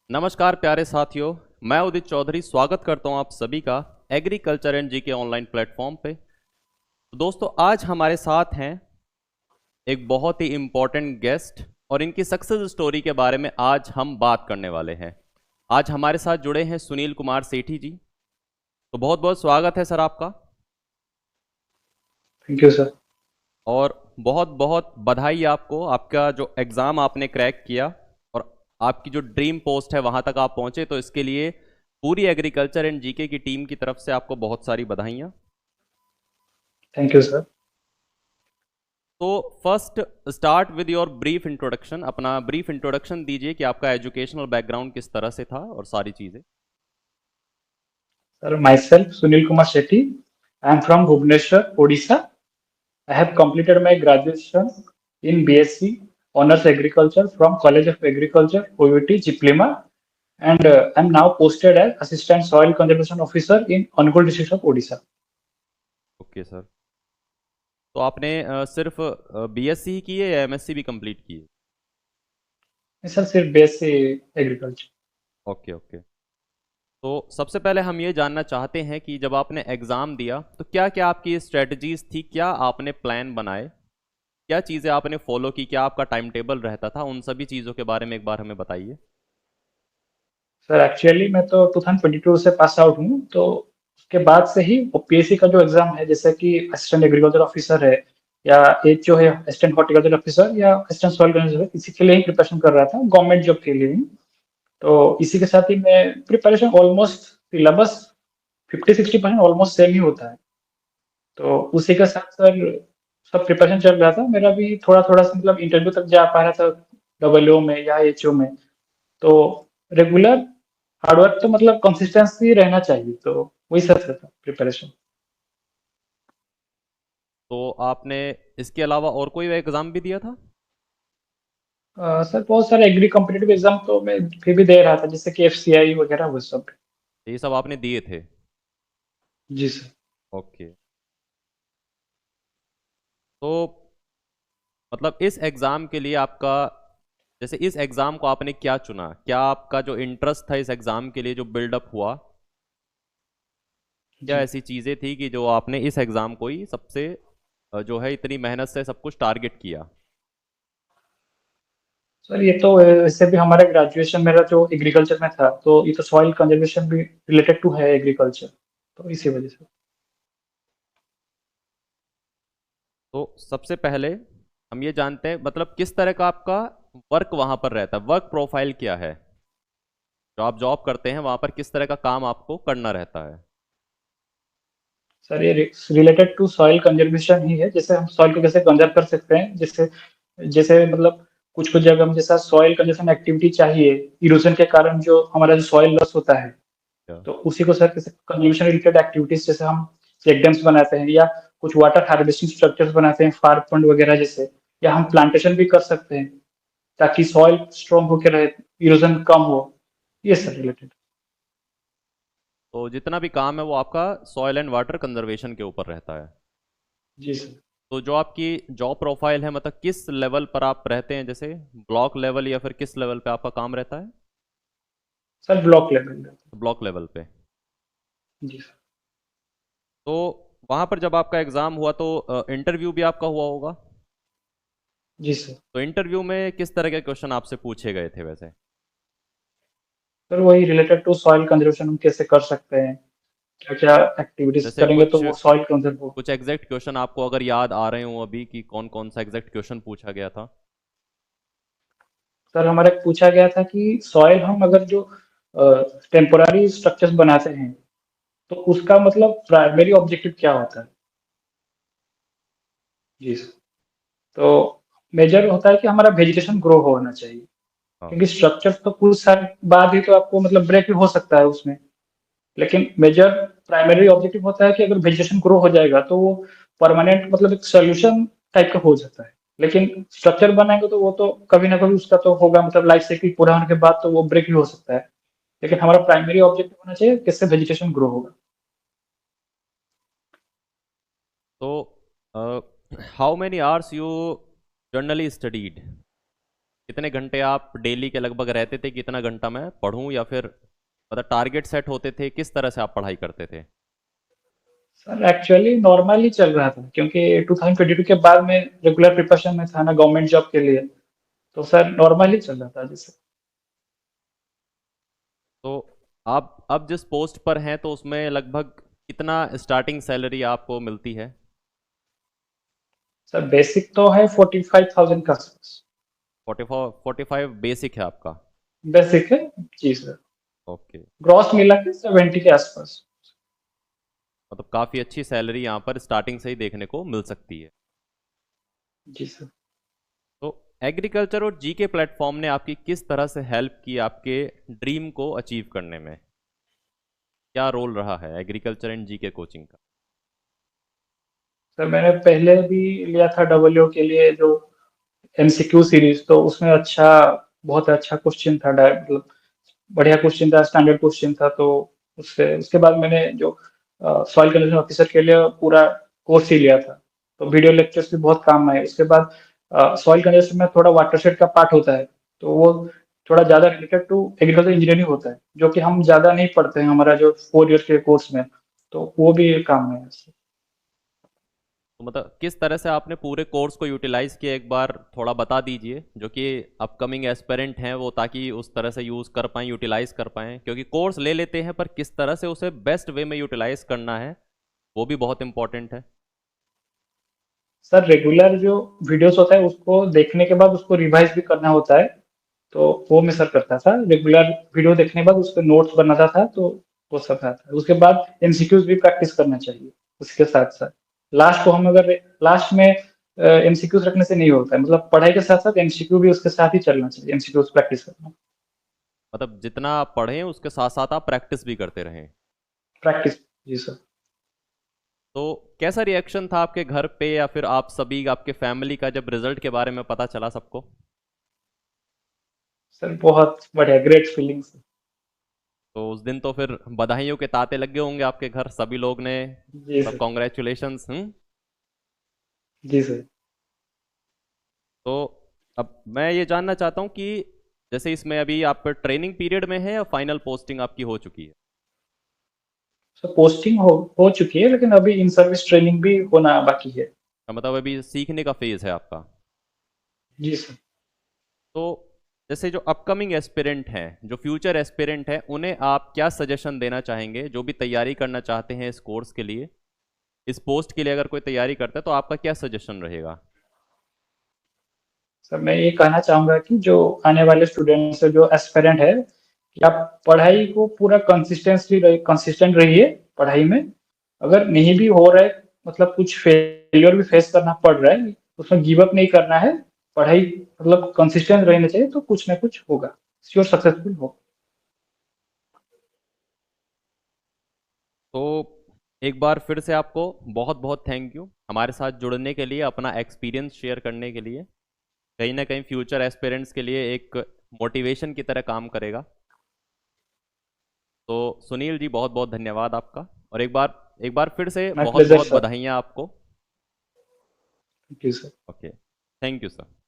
नमस्कार प्यारे साथियों। मैं उदित चौधरी स्वागत करता हूं आप सभी का एग्रीकल्चर एंड जी के ऑनलाइन प्लेटफॉर्म पे। तो दोस्तों, आज हमारे साथ हैं एक बहुत ही इम्पोर्टेंट गेस्ट और इनकी सक्सेस स्टोरी के बारे में आज हम बात करने वाले हैं। आज हमारे साथ जुड़े हैं सुनील कुमार सेठी जी। तो बहुत बहुत स्वागत है सर आपका। Thank you sir. और बहुत बहुत बधाई आपको, आपका जो एग्ज़ाम आपने क्रैक किया और आपकी जो ड्रीम पोस्ट है वहाँ तक आप पहुँचे, तो इसके लिए पूरी एग्रीकल्चर एंड जीके की टीम की तरफ से आपको बहुत सारी बधाइयाँ। Thank you sir. तो first start with your brief introduction. अपना ब्रीफ इंट्रोडक्शन दीजिए कि आपका एजुकेशनल बैकग्राउंड किस तरह से था और सारी चीज़ें। Sir, myself Sunil Kumar Shetty. I am from Bhubaneswar, Odisha. I have completed my graduation in BSc Honours Agriculture from College of Agriculture, OUT, Chiplima, and I am now posted as Assistant Soil Conservation Officer in Angul district of Odisha. Okay sir. तो आपने सिर्फ BSc ही की है या MSc भी complete की है? Sir सिर्फ BSc एग्रीकल्चर। Okay okay. तो सबसे पहले हम ये जानना चाहते हैं कि जब आपने एग्ज़ाम दिया तो क्या क्या आपकी स्ट्रेटजीज थी, क्या आपने प्लान बनाए, क्या चीज़ें आपने फॉलो की, क्या आपका टाइम टेबल रहता था, उन सभी चीज़ों के बारे में एक बार हमें बताइए। सर एक्चुअली मैं तो 2022 से पास आउट हूँ, तो उसके बाद से ही पीएससी का जो एग्जाम है, जैसे कि असिस्टेंट एग्रीकल्चर ऑफिसर है या एच जो है असिस्टेंट हॉर्टिकल्चर ऑफिसर या असिस्टेंट सॉइल कंजर्वेटर, इसी के लिए ही प्रिपरेशन कर रहा था, गवर्नमेंट जॉब के लिए ही। तो इसी के साथ ही मैं preparation almost syllabus 50-60% almost same ही होता है। तो उसी के साथ सर सब प्रिपरेशन चल रहा था, मेरा भी थोड़ा थोड़ा सा मतलब इंटरव्यू तक जा पा रहा था, डब्ल्यू में या एचओ में। तो रेगुलर हार्डवर्क तो मतलब कंसिस्टेंसी रहना चाहिए, तो वही सब था प्रिपरेशन। तो आपने इसके अलावा और कोई एग्ज़ाम भी दिया था? सर बहुत सारे एग्री कॉम्पिटेटिव एग्जाम तो मैं फिर भी दे रहा था, जैसे कि एफसीआई वगैरह वो सब। ये सब आपने दिए थे? जी सर। ओके। तो मतलब इस एग्ज़ाम के लिए आपका, जैसे इस एग्ज़ाम को आपने क्या चुना, क्या आपका जो इंटरेस्ट था इस एग्ज़ाम के लिए जो बिल्डअप हुआ, क्या जी ऐसी चीज़ें थी कि जो आपने इस एग्ज़ाम को ही सबसे जो है इतनी मेहनत से सब कुछ टारगेट किया? सर, ये तो वैसे भी हमारा ग्रेजुएशन मेरा जो एग्रीकल्चर में था, तो ये तो सॉइल कंजर्वेशन भी रिलेटेड टू है एग्रीकल्चर, तो इसी वजह से। तो सबसे पहले हम ये जानते हैं मतलब किस तरह का आपका वर्क वहाँ पर रहता है, वर्क प्रोफाइल क्या है, जो आप जॉब करते हैं वहाँ पर किस तरह का काम आपको करना रहता है? सर ये रिलेटेड टू सॉइल कंजर्वेशन ही है, जैसे हम सॉइल को कैसे कंजर्व कर सकते हैं, जैसे जैसे मतलब कुछ कुछ जगह में जैसा सॉइल कंजर्वेशन एक्टिविटी चाहिए, इरोजन के कारण जो हमारा जो सॉइल लॉस होता है, क्या? तो उसी को सर कैसे कंजर्वेशन रिलेटेड एक्टिविटीज, जैसे हम चेक डैम्स बनाते हैं या कुछ वाटर हार्वेस्टिंग स्ट्रक्चर्स बनाते हैं, फार्म फंड वगैरह जैसे, या हम प्लांटेशन भी कर सकते हैं ताकि सॉइल स्ट्रॉन्ग होकर रहे, इरोजन कम हो, ये सब रिलेटेड। तो जितना भी काम है वो आपका सॉइल एंड वाटर कंजर्वेशन के ऊपर रहता है। जी सर। तो जो आपकी जॉब प्रोफाइल है, मतलब किस लेवल पर आप रहते हैं, जैसे ब्लॉक लेवल या फिर किस लेवल पे आपका काम रहता है? Sir block level. Block level पे। जी सर। तो वहाँ पर जब आपका एग्ज़ाम हुआ तो इंटरव्यू भी आपका हुआ होगा। जी सर। तो इंटरव्यू में किस तरह के क्वेश्चन आपसे पूछे गए थे वैसे? सर वही रिलेटेड टू सॉइल कंजर्वेशन हम कैसे कर सकते हैं, क्या क्या एक्टिविटीज जैसे करेंगे कुछ तो वो सॉइल कंजर्व हो। कुछ एग्जैक्ट क्वेश्चन आपको अगर याद आ रहे हो अभी कि कौन कौन सा एग्जैक्ट क्वेश्चन पूछा गया था? सर हमारा पूछा गया था कि सॉइल हम अगर जो टेम्पोरारी स्ट्रक्चर्स बनाते हैं, तो उसका मतलब प्राइमरी ऑब्जेक्टिव क्या होता है। जी सर। तो मेजर होता है कि हमारा वेजिटेशन ग्रो होना चाहिए, हाँ। क्योंकि स्ट्रक्चर तो कुछ साल बाद ही तो आपको मतलब ब्रेक भी हो सकता है उसमें, लेकिन मेजर प्राइमरी ऑब्जेक्टिव होता है कि अगर वेजिटेशन ग्रो हो जाएगा तो वो परमानेंट मतलब एक सोल्यूशन टाइप का हो जाता है। लेकिन स्ट्रक्चर बनाएंगे तो वो तो कभी ना कभी उसका तो होगा, मतलब लाइफ साइकिल पूरा होने के बाद तो वो ब्रेक भी हो सकता है। लेकिन हमारा प्राइमरी ऑब्जेक्टिव होना चाहिए किससे वेजिटेशन ग्रो होगा। तो how many hours you generally studied? कितने घंटे आप डेली के लगभग रहते थे, कितना घंटा मैं पढूं, या फिर मतलब टारगेट सेट होते थे, किस तरह से आप पढ़ाई करते थे? सर एक्चुअली नॉर्मल ही चल रहा था, क्योंकि 2022 के बाद में रेगुलर प्रिपरेशन में था ना गवर्नमेंट जॉब के लिए। तो सर नॉर्मल ही चल रहा था जैसे। तो आप अब जिस पोस्ट पर हैं तो उसमें लगभग कितना स्टार्टिंग सैलरी आपको मिलती है? सर बेसिक तो है 45,000 का आसपास। 45 बेसिक है आपका? बेसिक है। जी सर। ओके। ग्रॉस मिला के 70 के आसपास। मतलब काफ़ी अच्छी सैलरी यहाँ पर स्टार्टिंग से ही देखने को मिल सकती है। जी सर। तो एग्रीकल्चर और जी के प्लेटफॉर्म ने आपकी किस तरह से हेल्प की आपके ड्रीम को अचीव करने में? क्या रोल रहा है एग्रीकल्चर एंड जी के कोचिंग का? सर मैंने पहले भी लिया था डब्ल्यू के लिए जो एमसीक्यू सीरीज, तो उसमें बहुत अच्छा क्वेश्चन था, मतलब बढ़िया क्वेश्चन था, स्टैंडर्ड क्वेश्चन था। तो उससे उसके बाद मैंने जो सॉइल कंजर्वेशन ऑफिसर के लिए पूरा कोर्स ही लिया था। तो वीडियो लेक्चर्स भी बहुत काम आए। उसके बाद सॉइल कंजर्वेशन में थोड़ा वाटरशेड का पार्ट होता है, तो वो थोड़ा ज्यादा रिलेटेड टू एग्रीकल्चर इंजीनियरिंग होता है, जो कि हम ज्यादा नहीं पढ़ते हैं हमारा जो 4 ईयर के कोर्स में। तो वो भी काम है। तो मतलब किस तरह से आपने पूरे कोर्स को यूटिलाइज किया, एक बार थोड़ा बता दीजिए, जो कि अपकमिंग एस्पिरेंट हैं वो ताकि उस तरह से यूज़ कर पाएँ, यूटिलाइज कर पाएँ, क्योंकि कोर्स ले लेते हैं पर किस तरह से उसे बेस्ट वे में यूटिलाइज करना है वो भी बहुत इंपॉर्टेंट है। सर रेगुलर जो वीडियोस होता है उसको देखने के बाद उसको रिवाइज भी करना होता है। तो वो मैं सर करता था, रेगुलर वीडियो देखने के बाद उस पर नोट्स बनाता था। तो वो सब आता है। उसके बाद एमसीक्यूज भी प्रैक्टिस करना चाहिए उसके साथ साथ। लास्ट को हम अगर लास्ट में एमसीक्यूज रखने से नहीं होता है, मतलब पढ़ाई के साथ साथ एमसीक्यू भी उसके साथ ही चलना चाहिए, एमसीक्यूज प्रैक्टिस करना। मतलब जितना आप पढ़ें उसके साथ साथ आप प्रैक्टिस भी करते रहें। प्रैक्टिस। जी सर। तो कैसा रिएक्शन था आपके घर पे या फिर आप सभी आपके फैमिली का जब रिजल्ट के बारे में पता चला सबको? सर बहुत बढ़िया, ग्रेट फीलिंग्स। तो उस दिन तो फिर बधाइयों के तांते लग गए होंगे आपके घर, सभी लोग ने जी मतलब सर। कॉन्ग्रेचुलेशंस। जी सर। तो अब मैं ये जानना चाहता हूँ कि जैसे इसमें अभी आप ट्रेनिंग पीरियड में है या फाइनल पोस्टिंग आपकी हो चुकी है? सर पोस्टिंग हो चुकी है, लेकिन अभी इन सर्विस ट्रेनिंग भी होना बाकी है। तो मतलब अभी सीखने का फेज है आपका? जी सर। तो जैसे जो अपकमिंग एस्पिरेंट हैं, जो फ्यूचर एस्पिरेंट हैं, उन्हें आप क्या सजेशन देना चाहेंगे, जो भी तैयारी करना चाहते हैं इस कोर्स के लिए, इस पोस्ट के लिए अगर कोई तैयारी करता है तो आपका क्या सजेशन रहेगा? सर मैं ये कहना चाहूंगा कि जो आने वाले स्टूडेंट्स है, जो एस्पिरेंट है, कि आप पढ़ाई को पूरा कंसिस्टेंट रहिए पढ़ाई में। अगर नहीं भी हो रहा है, मतलब कुछ फेलियर भी फेस करना पड़ रहा है, उसमें गिव अप नहीं करना है। पढ़ाई मतलब कंसिस्टेंट रहना चाहिए, तो कुछ ना कुछ होगा, श्योर सक्सेसफुल हो। तो एक बार फिर से आपको बहुत बहुत थैंक यू हमारे साथ जुड़ने के लिए, अपना एक्सपीरियंस शेयर करने के लिए। कहीं ना कहीं फ्यूचर एस्पिरेंट्स के लिए एक मोटिवेशन की तरह काम करेगा। तो सुनील जी, बहुत बहुत धन्यवाद आपका, और एक बार फिर से माय बहुत प्लेजर बहुत सर। बधाइयाँ आपको। Thank you sir. Okay, thank you sir.